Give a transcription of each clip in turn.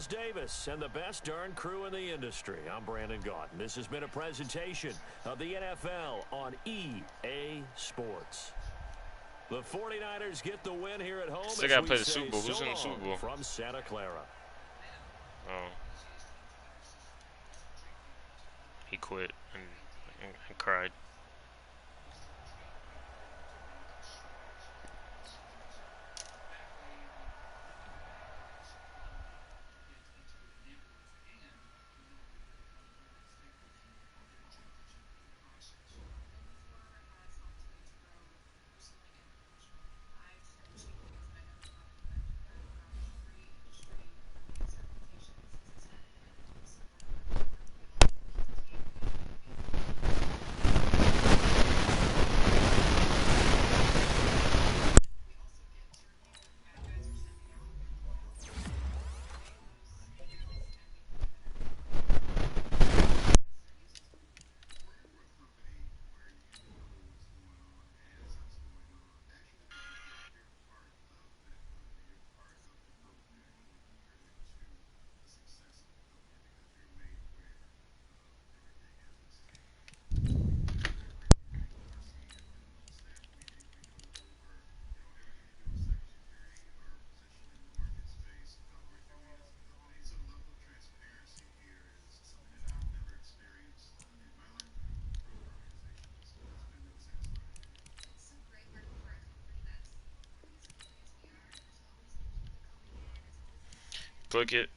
Davis and the best darn crew in the industry. I'm Brandon Gaunt. This has been a presentation of the NFL on EA Sports. The 49ers get the win here at home. Still gotta play the Super Bowl. Who's in the Super Bowl? From Santa Clara. Oh. He quit and cried. Click it.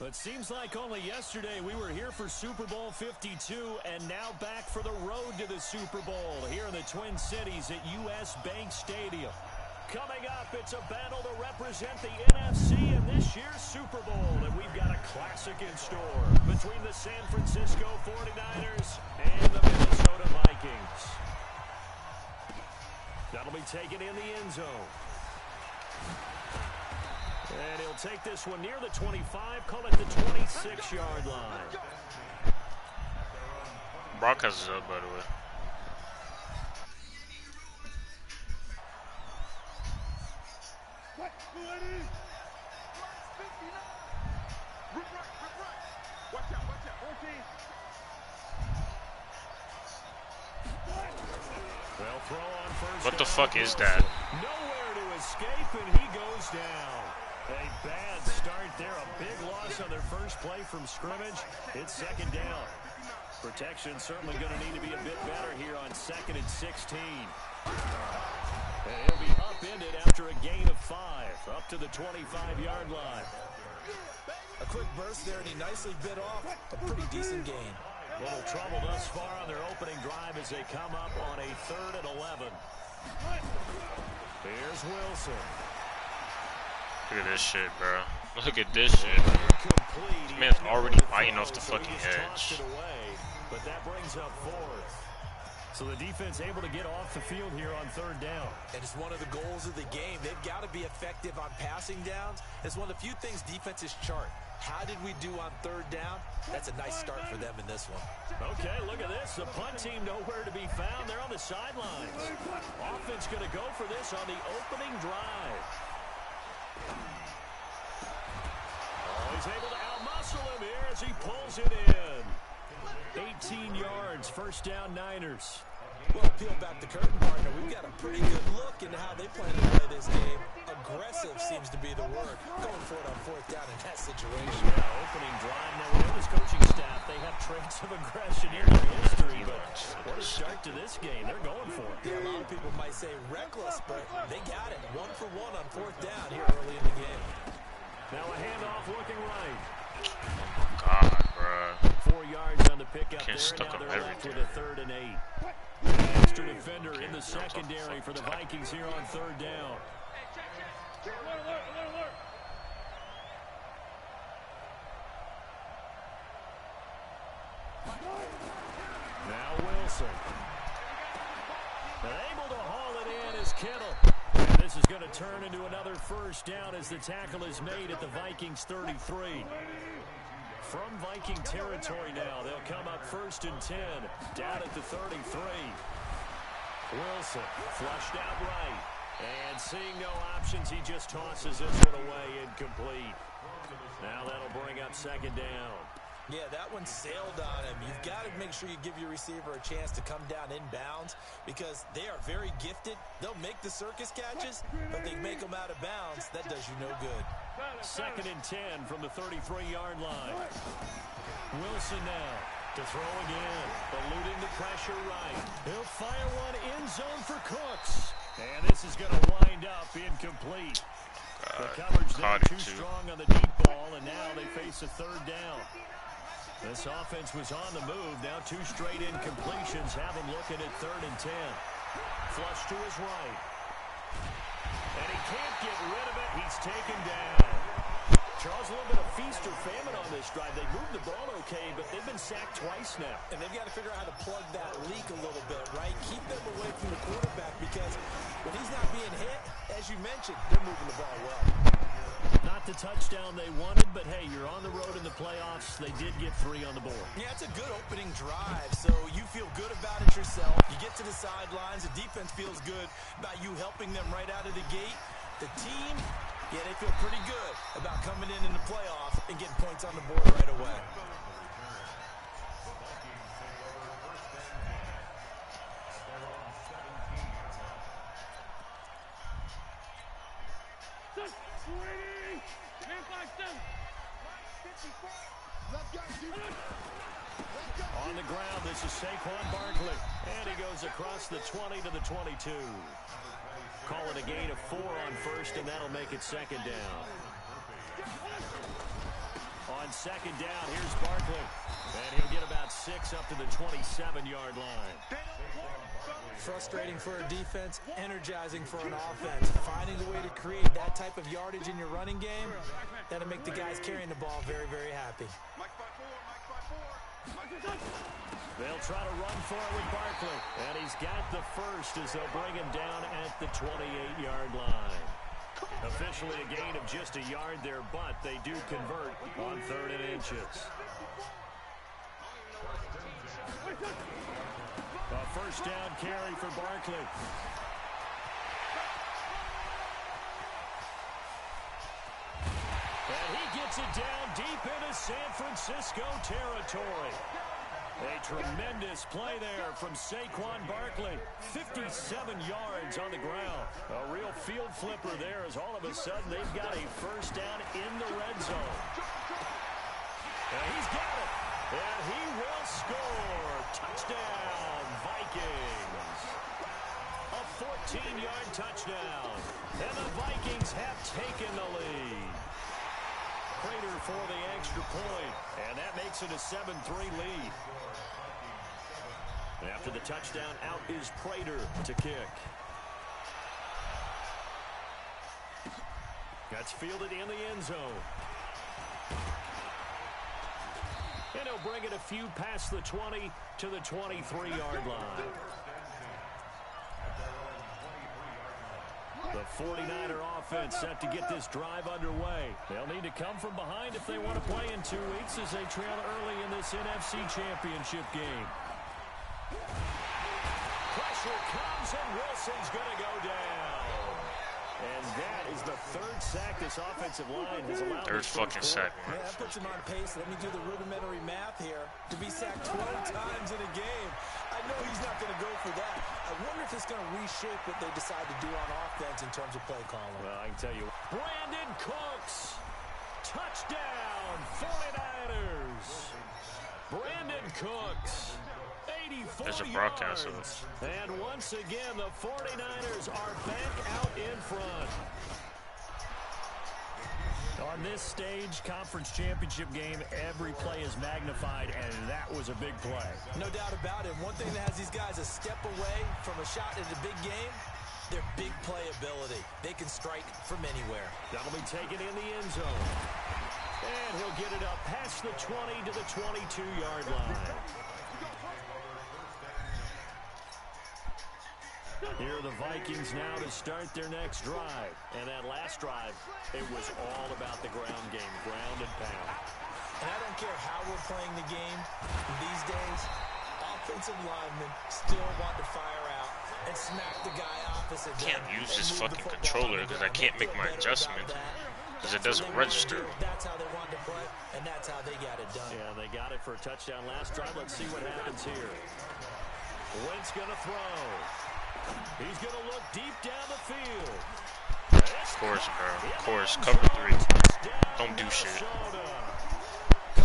It seems like only yesterday we were here for Super Bowl 52 and now back for the road to the Super Bowl here in the Twin Cities at US Bank Stadium. Coming up, it's a battle to represent the NFC in this year's Super Bowl, and we've got a classic in store between the San Francisco 49ers and the Minnesota Vikings. That'll be taken in the end zone. And he'll take this one near the 25, call it the 26-yard line. Brock has it up, by the way. Well, throw on first. What the fuck is that? Nowhere to escape, and he goes down. A bad start there, a big loss on their first play from scrimmage. It's second down. Protection certainly going to need to be a bit better here on 2nd and 16. And he'll be upended after a gain of 5, up to the 25-yard line. A quick burst there, and he nicely bit off a pretty decent gain. A little trouble thus far on their opening drive as they come up on a 3rd and 11. Here's Wilson. Look at this shit, bro. Look at this shit. This man's already biting off the fucking edge. But that brings up 4th. So the defense able to get off the field here on 3rd down. And it's one of the goals of the game. They've got to be effective on passing downs. It's one of the few things defenses chart. How did we do on 3rd down? That's a nice start for them in this one. Okay, look at this. The punt team nowhere to be found. They're on the sidelines. Offense going to go for this on the opening drive. Oh, he's able to outmuscle him here as he pulls it in. 18 yards, first down Niners. Well, peel back the curtain, partner. We've got a pretty good look into how they plan to play this game. Aggressive seems to be the word. Going for it on fourth down in that situation. Yeah, opening drive. Now, we know this coaching staff, they have traits of aggression in their history, but what a start to this game. They're going for it. Yeah, a lot of people might say reckless, but they got it. 1 for 1 on fourth down here early in the game. Now a handoff looking right. God, bro. 4 yards on the pickup there. Stuck Now on they're left everything. with a 3rd and 8. An extra defender in the secondary for the Vikings here on 3rd down. Now Wilson. And able to haul it in is Kittle. And this is going to turn into another first down as the tackle is made at the Vikings 33. From Viking territory now, they'll come up 1st and 10, down at the 33. Wilson flushed out right. And seeing no options, he just tosses this one away, incomplete. Now that'll bring up 2nd down. Yeah, that one sailed on him. You've got to make sure you give your receiver a chance to come down inbounds because they are very gifted. They'll make the circus catches, but they make them out of bounds. That does you no good. 2nd and 10 from the 33-yard line. Wilson now to throw again, eluding the pressure right. He'll fire one end zone for Cooks. And this is going to wind up incomplete. The coverage there too strong on the deep ball, and now they face a 3rd down. This offense was on the move. Now 2 straight incompletions have him looking at 3rd and 10. Flush to his right. And he can't get rid of it. He's taken down. Charles, a little bit of feast or famine on this drive. They moved the ball okay, but they've been sacked twice now. And they've got to figure out how to plug that leak a little bit, right? Keep them away from the quarterback because when he's not being hit, as you mentioned, they're moving the ball well. Not the touchdown they wanted, but hey, you're on the road in the playoffs. They did get 3 on the board. Yeah, it's a good opening drive, so you feel good about it yourself. You get to the sidelines. The defense feels good about you helping them right out of the gate. The team, yeah, they feel pretty good about coming in the playoffs and getting points on the board right away. On the ground, this is Saquon Barkley. And he goes across the 20 to the 22. Call it a gain of 4 on 1st, and that'll make it 2nd down. On 2nd down, here's Barkley. And he'll get about 6 up to the 27-yard line. Frustrating for a defense, energizing for an offense. Finding a way to create that type of yardage in your running game, that'll make the guys carrying the ball very, very happy. They'll try to run for it with Barkley. And he's got the first as they'll bring him down at the 28-yard line. Officially a gain of just a yard there, but they do convert on 3rd and inches. A first down carry for Barkley. And he gets it down deep into San Francisco territory. A tremendous play there from Saquon Barkley. 57 yards on the ground. A real field flipper there as all of a sudden they've got a first down in the red zone. And he's got it. And he will score. Touchdown, Vikings. A 14-yard touchdown. And the Vikings have taken the lead. Prater for the extra point. And that makes it a 7-3 lead. After the touchdown, out is Prater to kick. That's fielded in the end zone. And he'll bring it a few past the 20 to the 23-yard line. The 49er offense set to get this drive underway. They'll need to come from behind if they want to play in 2 weeks as they trail early in this NFC Championship game. Pressure comes, and Wilson's going to go down. And that is the third sack this offensive line has allowed. Third fucking sack, man. Yeah, that puts him on pace. Let me do the rudimentary math here. To be sacked 12 times in a game, I know he's not going to go for that. I wonder if it's going to reshape what they decide to do on offense in terms of play calling. Well, I can tell you. Brandon Cooks. Touchdown, 49ers. Brandon Cooks. There's a broadcast of this. And once again, the 49ers are back out in front. On this stage, conference championship game, every play is magnified, and that was a big play. No doubt about it. One thing that has these guys a step away from a shot at a big game, their big play ability. They can strike from anywhere. That'll be taken in the end zone. And he'll get it up past the 20 to the 22-yard line. Here are the Vikings now to start their next drive. And that last drive, it was all about the ground game, ground and pound. And I don't care how we're playing the game these days, offensive linemen still want to fire out and smack the guy opposite. I can't use this fucking controller because I can't make my adjustment because it doesn't register. That's how they want to play, and that's how they got it done. Yeah, they got it for a touchdown last drive. Let's see what happens here. Wentz going to throw. He's going to look deep down the field. Of course, bro. Of course. Cover 3. Don't do shit.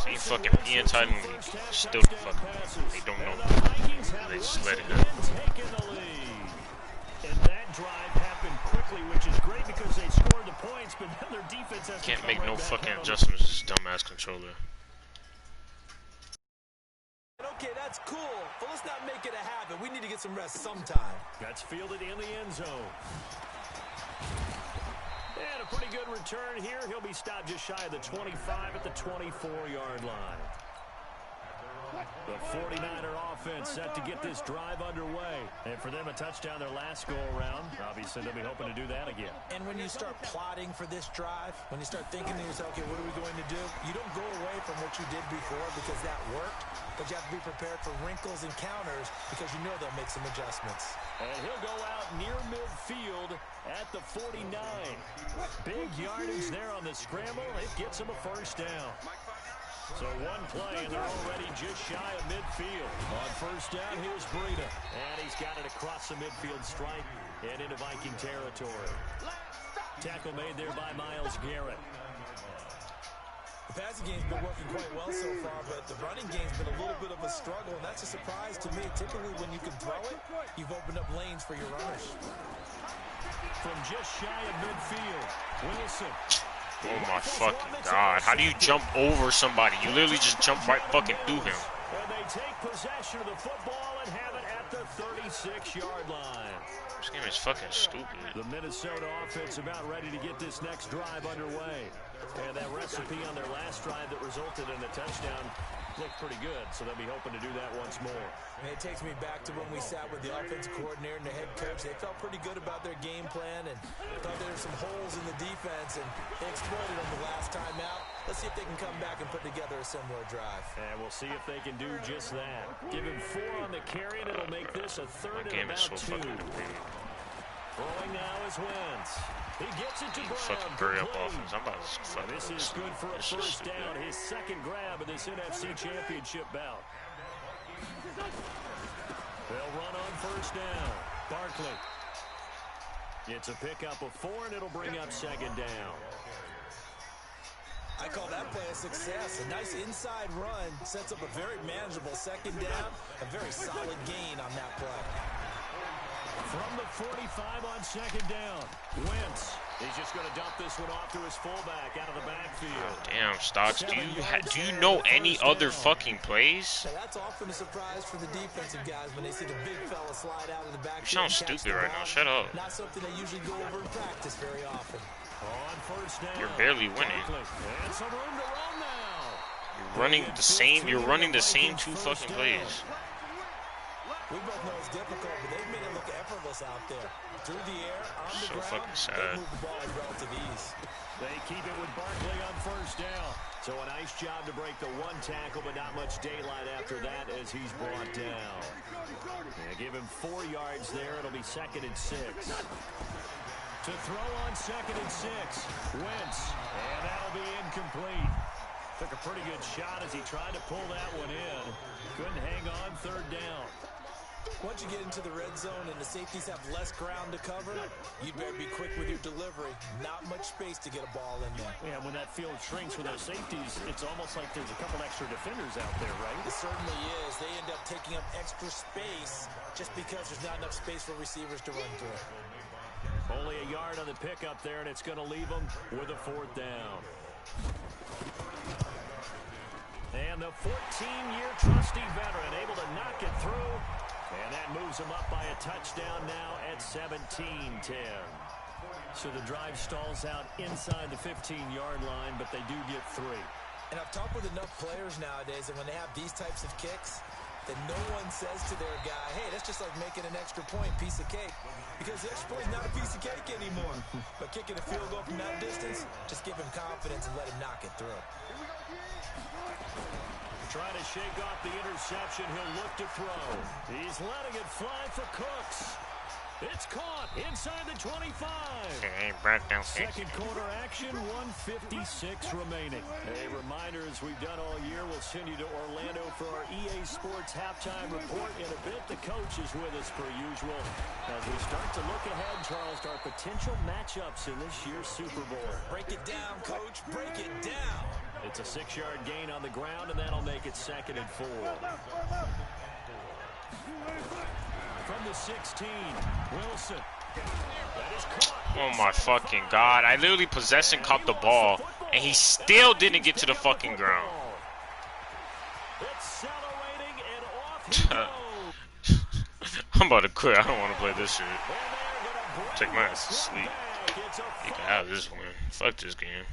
See, fucking anti-league. Still fucking. They don't know. They just let it go. And that drive happened quickly, which is great because they scored the points, but then their defense has Can't make no fucking adjustments. This dumbass controller. Okay, that's cool, but let's not make it a habit. We need to get some rest sometime. That's fielded in the end zone. And a pretty good return here. He'll be stopped just shy of the 25 at the 24-yard line. The 49er offense set to get this drive underway. And for them, a touchdown their last go-around. Obviously, they'll be hoping to do that again. And when you start plotting for this drive, when you start thinking to yourself, okay, what are we going to do? You don't go away from what you did before because that worked, but you have to be prepared for wrinkles and counters because you know they'll make some adjustments. And he'll go out near midfield at the 49. Big yardage there on the scramble. It gets him a first down. So one play, and they're already just shy of midfield. On first down, here's Breida. And he's got it across the midfield stripe and into Viking territory. Tackle made there by Myles Garrett. The passing game's been working quite well so far, but the running game's been a little bit of a struggle, and that's a surprise to me. Typically, when you can throw it, you've opened up lanes for your runners. From just shy of midfield, Wilson. Oh my fucking God. How do you jump over somebody? You literally just jump right fucking through him. And they take possession of the football and have it at the 36-yard line. This game is fucking stupid. The Minnesota offense about ready to get this next drive underway. And that recipe on their last drive that resulted in a touchdown looked pretty good, so they'll be hoping to do that once more. And it takes me back to when we sat with the offensive coordinator and the head coach. They felt pretty good about their game plan and thought there were some holes in the defense, and they exploited them the last time out. Let's see if they can come back and put together a similar drive. And we'll see if they can do just that. Give him 4 on the carry, and it'll make this a third and about 2. Throwing now is Wentz. He gets it to Brown. Fucking hurry up offense. I'm about to fuck this is good for a first down. His second grab of this NFC Championship bout. They'll run on first down. Barkley. It's a pickup of 4, and it'll bring up second down. I call that play a success. A nice inside run sets up a very manageable second down. A very solid gain on that play. From the 45 on second down, Wentz. He's just going to dump this one off to his fullback out of the backfield. Damn, Stocks, do you know any other fucking plays? Now, that's often a surprise for the defensive guys when they see the big fella slide out of the backfield. You sound stupid right now. Shut up. Not something they usually go over in practice very often. On first down. You're barely winning. And some room to run now. You're running the same 2 fucking plays. We both know it's difficult, but they've made it look effortless out there. Through the air, on the ground, fucking sad. they move the ball at relative ease. They keep it with Barkley on first down. So a nice job to break the 1 tackle, but not much daylight after that as he's brought down. Yeah, give him 4 yards there. It'll be 2nd and 6. To throw on 2nd and 6. Wentz. And that'll be incomplete. Took a pretty good shot as he tried to pull that one in. Couldn't hang on 3rd down. Once you get into the red zone and the safeties have less ground to cover, you'd better be quick with your delivery. Not much space to get a ball in there. Yeah, when that field shrinks with those safeties, it's almost like there's a couple extra defenders out there, right? It certainly is. They end up taking up extra space just because there's not enough space for receivers to run through. Only a yard on the pickup there, and it's going to leave them with a 4th down. And the 14-year trusty veteran able to knock it through. And that moves them up by a touchdown now at 17-10. So the drive stalls out inside the 15-yard line, but they do get 3. And I've talked with enough players nowadays, and when they have these types of kicks, that no one says to their guy, hey, that's just like making an extra point, piece of cake. Because the extra point is not a piece of cake anymore. But kicking a field goal from that distance, just give him confidence and let him knock it through. Trying to shake off the interception. He'll look to throw. He's letting it fly for Cooks. It's caught inside the 25. Second quarter action, 1:56 remaining. A reminder, as we've done all year, we'll send you to Orlando for our EA Sports halftime report. In a bit, the coach is with us per usual. As we start to look ahead, Charles, to our potential matchups in this year's Super Bowl. Break it down, Coach. Break it down. It's a 6-yard gain on the ground, and that'll make it 2nd and 4. From the 16, Wilson. That is caught. Oh my fucking God. I literally possessed and caught the ball, and he still didn't get to the fucking ground. Accelerating and off he goes. I'm about to quit. I don't want to play this shit. Take my ass to sleep. You can have this one. Fuck this game.